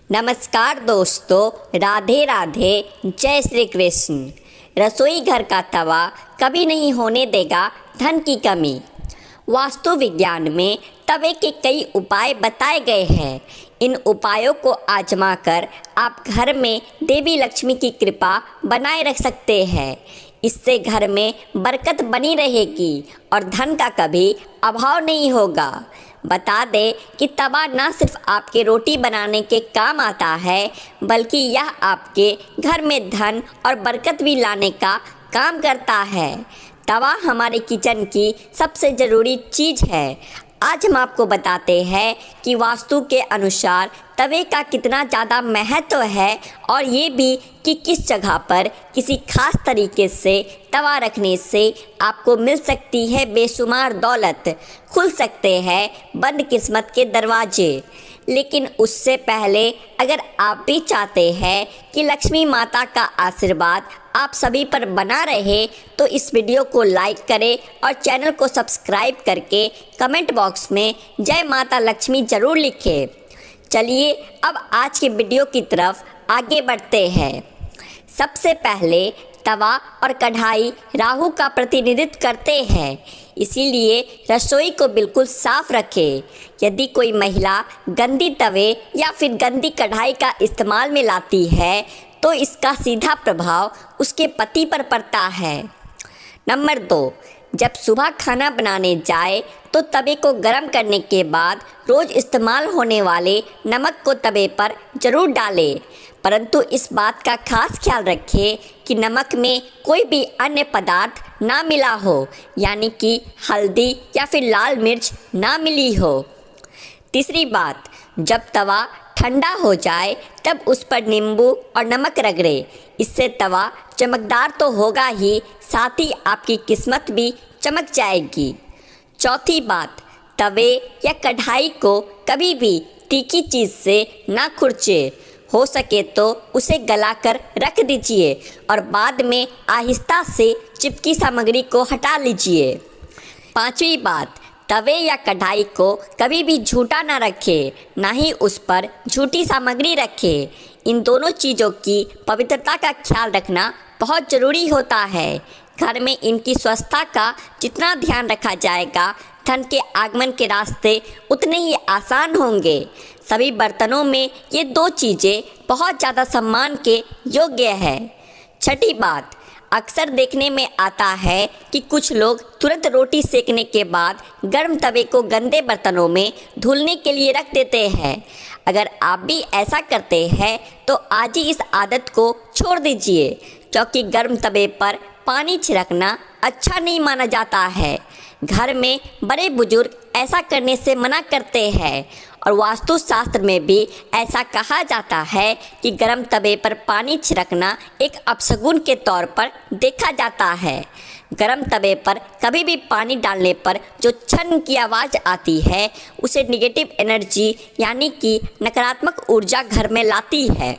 नमस्कार दोस्तों, राधे राधे, जय श्री कृष्ण। रसोई घर का तवा कभी नहीं होने देगा धन की कमी। वास्तु विज्ञान में तवे के कई उपाय बताए गए हैं। इन उपायों को आजमा कर आप घर में देवी लक्ष्मी की कृपा बनाए रख सकते हैं। इससे घर में बरकत बनी रहेगी और धन का कभी अभाव नहीं होगा। बता दें कि तवा न सिर्फ आपके रोटी बनाने के काम आता है, बल्कि यह आपके घर में धन और बरकत भी लाने का काम करता है। तवा हमारे किचन की सबसे ज़रूरी चीज़ है। आज हम आपको बताते हैं कि वास्तु के अनुसार तवे का कितना ज़्यादा महत्व है और ये भी कि किस जगह पर किसी खास तरीके से तवा रखने से आपको मिल सकती है बेशुमार दौलत, खुल सकते हैं बंद किस्मत के दरवाजे। लेकिन उससे पहले अगर आप भी चाहते हैं कि लक्ष्मी माता का आशीर्वाद आप सभी पर बना रहे तो इस वीडियो को लाइक करें और चैनल को सब्सक्राइब करके कमेंट बॉक्स में जय माता लक्ष्मी ज़रूर लिखें। चलिए अब आज के वीडियो की तरफ आगे बढ़ते हैं। सबसे पहले तवा और कढ़ाई राहु का प्रतिनिधित्व करते हैं, इसीलिए रसोई को बिल्कुल साफ रखें। यदि कोई महिला गंदी तवे या फिर गंदी कढ़ाई का इस्तेमाल में लाती है तो इसका सीधा प्रभाव उसके पति पर पड़ता है। नंबर 2, जब सुबह खाना बनाने जाए तो तवे को गर्म करने के बाद रोज़ इस्तेमाल होने वाले नमक को तवे पर ज़रूर डालें, परंतु इस बात का खास ख्याल रखें कि नमक में कोई भी अन्य पदार्थ ना मिला हो, यानी कि हल्दी या फिर लाल मिर्च ना मिली हो। तीसरी बात, जब तवा ठंडा हो जाए तब उस पर नींबू और नमक रगड़ें। इससे तवा चमकदार तो होगा ही, साथ ही आपकी किस्मत भी चमक जाएगी। चौथी बात, तवे या कढ़ाई को कभी भी तीखी चीज़ से ना खुरचे। हो सके तो उसे गलाकर रख दीजिए और बाद में आहिस्ता से चिपकी सामग्री को हटा लीजिए। पांचवी बात, तवे या कढ़ाई को कभी भी झूठा ना रखें, ना ही उस पर झूठी सामग्री रखें। इन दोनों चीज़ों की पवित्रता का ख्याल रखना बहुत ज़रूरी होता है। घर में इनकी स्वच्छता का जितना ध्यान रखा जाएगा, धन के आगमन के रास्ते उतने ही आसान होंगे। सभी बर्तनों में ये दो चीज़ें बहुत ज़्यादा सम्मान के योग्य है। छठी बात, अक्सर देखने में आता है कि कुछ लोग तुरंत रोटी सेकने के बाद गर्म तवे को गंदे बर्तनों में धुलने के लिए रख देते हैं। अगर आप भी ऐसा करते हैं तो आज ही इस आदत को छोड़ दीजिए, क्योंकि गर्म तवे पर पानी छिड़कना अच्छा नहीं माना जाता है। घर में बड़े बुजुर्ग ऐसा करने से मना करते हैं और वास्तुशास्त्र में भी ऐसा कहा जाता है कि गर्म तवे पर पानी छिड़कना एक अपशगुन के तौर पर देखा जाता है। गर्म तवे पर कभी भी पानी डालने पर जो छन की आवाज़ आती है उसे निगेटिव एनर्जी यानी कि नकारात्मक ऊर्जा घर में लाती है।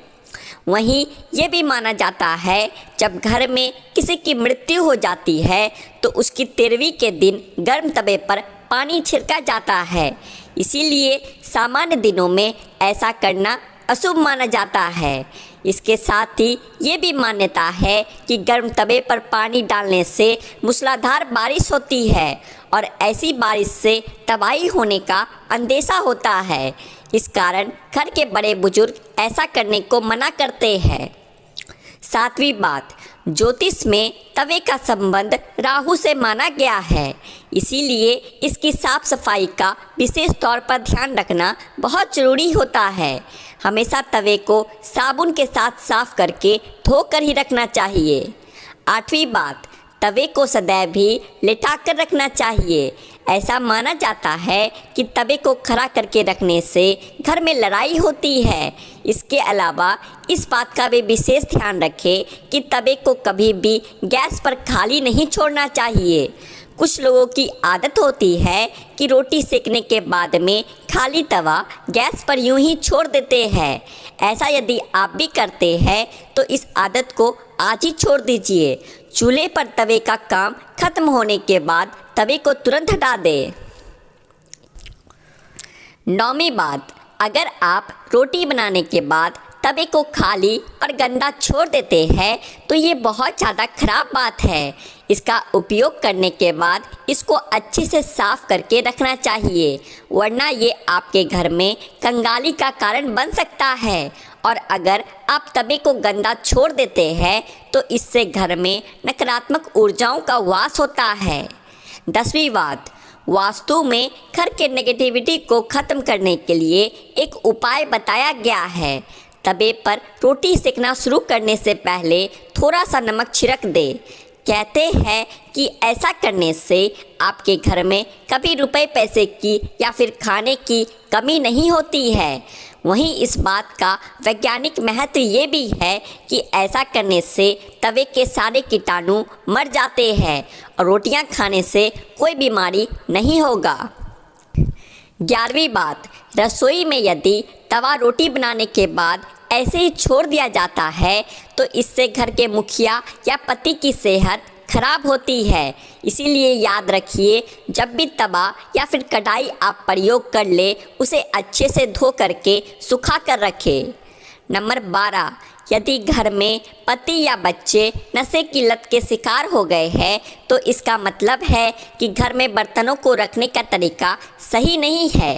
वहीं ये भी माना जाता है जब घर में किसी की मृत्यु हो जाती है तो उसकी 13वीं के दिन गर्म तवे पर पानी छिड़का जाता है। इसीलिए सामान्य दिनों में ऐसा करना अशुभ माना जाता है। इसके साथ ही ये भी मान्यता है कि गर्म तवे पर पानी डालने से मूसलाधार बारिश होती है और ऐसी बारिश से तबाही होने का अंदेशा होता है। इस कारण घर के बड़े बुजुर्ग ऐसा करने को मना करते हैं। सातवीं बात, ज्योतिष में तवे का संबंध राहु से माना गया है, इसीलिए इसकी साफ सफाई का विशेष तौर पर ध्यान रखना बहुत ज़रूरी होता है। हमेशा तवे को साबुन के साथ साफ करके धोकर ही रखना चाहिए। आठवीं बात, तवे को सदैव भी लेटाकर रखना चाहिए। ऐसा माना जाता है कि तवे को खड़ा करके रखने से घर में लड़ाई होती है। इसके अलावा इस बात का भी विशेष ध्यान रखें कि तवे को कभी भी गैस पर खाली नहीं छोड़ना चाहिए। कुछ लोगों की आदत होती है कि रोटी सेकने के बाद में खाली तवा गैस पर यूं ही छोड़ देते हैं। ऐसा यदि आप भी करते हैं तो इस आदत को आज ही छोड़ दीजिए। चूल्हे पर तवे का काम खत्म होने के बाद तवे को तुरंत हटा दें। 9वीं बात, अगर आप रोटी बनाने के बाद तवे को खाली और गंदा छोड़ देते हैं तो ये बहुत ज़्यादा खराब बात है। इसका उपयोग करने के बाद इसको अच्छे से साफ़ करके रखना चाहिए, वरना ये आपके घर में कंगाली का कारण बन सकता है। और अगर आप तवे को गंदा छोड़ देते हैं तो इससे घर में नकारात्मक ऊर्जाओं का वास होता है। 10वीं बात, वास्तु में घर के नेगेटिविटी को ख़त्म करने के लिए एक उपाय बताया गया है। तवे पर रोटी सेकना शुरू करने से पहले थोड़ा सा नमक छिड़क दे। कहते हैं कि ऐसा करने से आपके घर में कभी रुपए पैसे की या फिर खाने की कमी नहीं होती है। वहीं इस बात का वैज्ञानिक महत्व ये भी है कि ऐसा करने से तवे के सारे कीटाणु मर जाते हैं और रोटियां खाने से कोई बीमारी नहीं होगा। 11वीं बात, रसोई में यदि तवा रोटी बनाने के बाद ऐसे ही छोड़ दिया जाता है तो इससे घर के मुखिया या पति की सेहत खराब होती है। इसीलिए याद रखिए, जब भी तवा या फिर कढ़ाई आप प्रयोग कर ले उसे अच्छे से धो करके सुखा कर रखें। नंबर 12, यदि घर में पति या बच्चे नशे की लत के शिकार हो गए हैं तो इसका मतलब है कि घर में बर्तनों को रखने का तरीका सही नहीं है।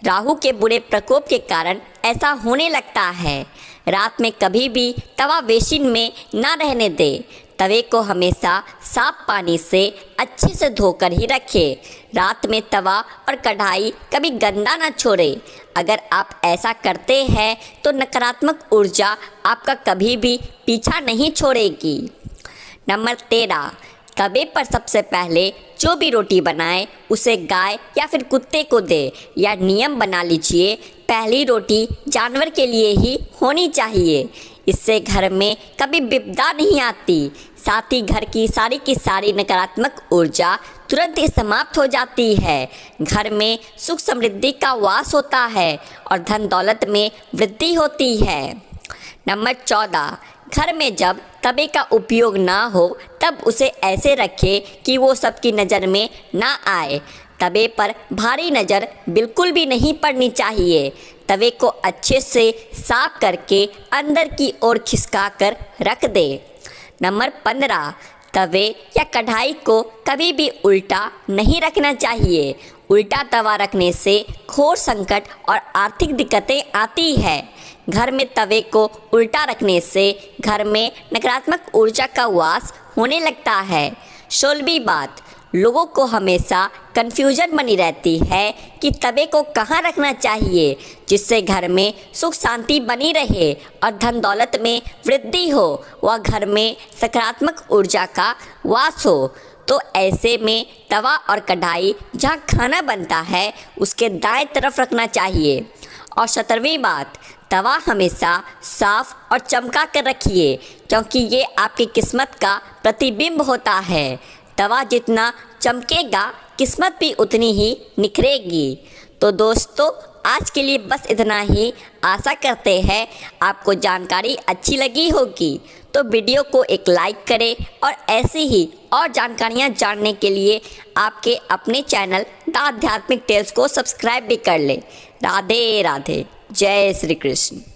राहु के बुरे प्रकोप के कारण ऐसा होने लगता है। रात में कभी भी तवा बेसिन में ना रहने दें। तवे को हमेशा साफ पानी से अच्छे से धोकर ही रखें। रात में तवा और कढ़ाई कभी गंदा ना छोड़ें। अगर आप ऐसा करते हैं तो नकारात्मक ऊर्जा आपका कभी भी पीछा नहीं छोड़ेगी। नंबर 13, तवे पर सबसे पहले जो भी रोटी बनाए उसे गाय या फिर कुत्ते को दे, या नियम बना लीजिए पहली रोटी जानवर के लिए ही होनी चाहिए। इससे घर में कभी विपदा नहीं आती, साथ ही घर की सारी नकारात्मक ऊर्जा तुरंत ही समाप्त हो जाती है। घर में सुख समृद्धि का वास होता है और धन दौलत में वृद्धि होती है। नंबर 14, घर में जब तवे का उपयोग ना हो तब उसे ऐसे रखें कि वो सबकी नज़र में ना आए। तवे पर भारी नज़र बिल्कुल भी नहीं पड़नी चाहिए। तवे को अच्छे से साफ करके अंदर की ओर खिसका कर रख दे। नंबर 15, तवे या कढ़ाई को कभी भी उल्टा नहीं रखना चाहिए। उल्टा तवा रखने से घोर संकट और आर्थिक दिक्कतें आती है। घर में तवे को उल्टा रखने से घर में नकारात्मक ऊर्जा का वास होने लगता है। 16वीं बात, लोगों को हमेशा कन्फ्यूजन बनी रहती है कि तवे को कहाँ रखना चाहिए जिससे घर में सुख शांति बनी रहे और धन दौलत में वृद्धि हो व घर में सकारात्मक ऊर्जा का वास हो। तो ऐसे में तवा और कढ़ाई जहाँ खाना बनता है उसके दाएं तरफ रखना चाहिए। और 17वीं बात, तवा हमेशा साफ और चमका कर रखिए क्योंकि ये आपकी किस्मत का प्रतिबिंब होता है। तवा जितना चमकेगा किस्मत भी उतनी ही निखरेगी। तो दोस्तों, आज के लिए बस इतना ही। आशा करते हैं आपको जानकारी अच्छी लगी होगी। तो वीडियो को एक लाइक करें और ऐसी ही और जानकारियाँ जानने के लिए आपके अपने चैनल द आध्यात्मिक टेल्स को सब्सक्राइब भी कर लें। राधे राधे, जय श्री कृष्ण।